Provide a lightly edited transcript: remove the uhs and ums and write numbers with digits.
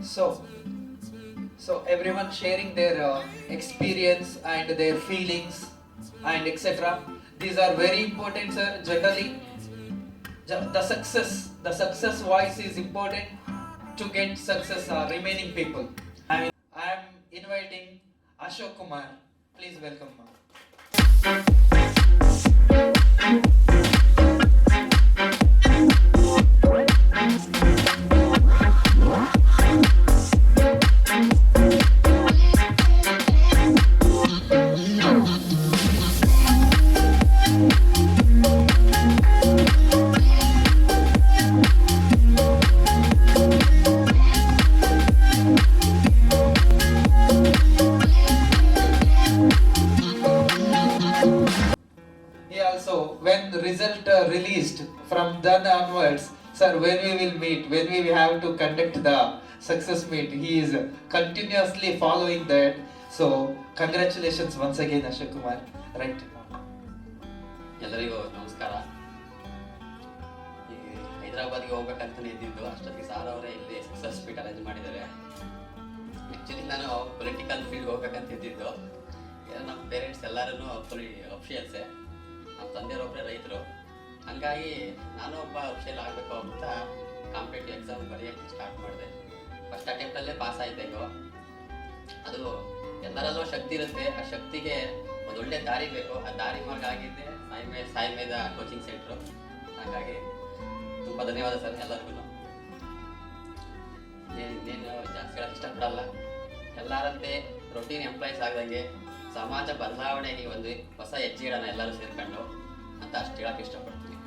So, so everyone sharing their experience and their feelings and etc. These are very important, sir. Generally, the success voice is important to get success. Remaining people. I am inviting Ashok Kumar. Please welcome. He also, when the result released from then onwards, sir, when we will meet, when we have to conduct the success meet, he is continuously following that. So, congratulations once again, Ashok Kumar. Right. ಎಲ್ಲರಿಗೂ ನಮಸ್ಕಾರ. ಈ ಹೈದರಾಬಾದ್ಗೆ ಹೋಗ್ಬೇಕಂತಲೇ ಇದ್ದಿದ್ದು, ಅಷ್ಟೊತ್ತಿಗೆ sir ಅವರೇ ಇಲ್ಲಿ success meet arrange ಮಾಡಿದ್ದಾರೆ. Actually ನಾನು political field ಹೋಗ್ಬೇಕಂತ ಇದ್ದಿದ್ದು. ನಮ್ಮ ಪೇರೆಂಟ್ಸ್ ಎಲ್ಲರೂ ಅಫಿಷಿಯಲ್ಸೇ, ನಮ್ಮ ತಂದೆಯವರೊಬ್ಬರೇ ರೈತರು. ಹಂಗಾಗಿ ನಾನು ಒಬ್ಬ ಅಫಿಷಿಯಲ್ ಆಗಬೇಕು ಅಂತ ಕಾಂಪಿಟೇಟಿವ್ ಎಕ್ಸಾಮ್ ಬರೆಯೋಕ್ಕೆ ಸ್ಟಾರ್ಟ್ ಮಾಡಿದೆ. ಫಸ್ಟ್ ಅಟೆಂಪ್ಟಲ್ಲೇ ಪಾಸ್ ಆಯ್ತು. ಅದು ಎಲ್ಲರಲ್ಲೂ ಶಕ್ತಿ ಇರುತ್ತೆ, ಆ ಶಕ್ತಿಗೆ ಒಂದು ಒಳ್ಳೆ ದಾರಿ ಬೇಕು. ಆ ದಾರಿ ಮಾರ್ಗ ಆಗಿದ್ದೆ ಸಾಯಿಮೇದ ಕೋಚಿಂಗ್ ಸೆಂಟ್ರು. ಹಾಗಾಗಿ ತುಂಬ ಧನ್ಯವಾದ ಸರ್ ಎಲ್ಲರಿಗೂ. ಇನ್ನೇನು ಜಾಸ್ತಿ ಹೇಳಕ್ಕೆ ಇಷ್ಟಪಡಲ್ಲ. ಎಲ್ಲರಂತೆ ರೊಟೀನ್ ಎಂಪ್ಲಾಯೀಸ್ ಆಗ್ದಂಗೆ ಸಮಾಜ ಬದಲಾವಣೆಗೆ ಒಂದು ಹೊಸ ಹೆಜ್ಜೆ ಇಡೋಣ ಎಲ್ಲರೂ ಸೇರ್ಕೊಂಡು ಅಂತ ಅಷ್ಟು ಹೇಳಕ್ಕೆ ಇಷ್ಟಪಡ್ತೀನಿ.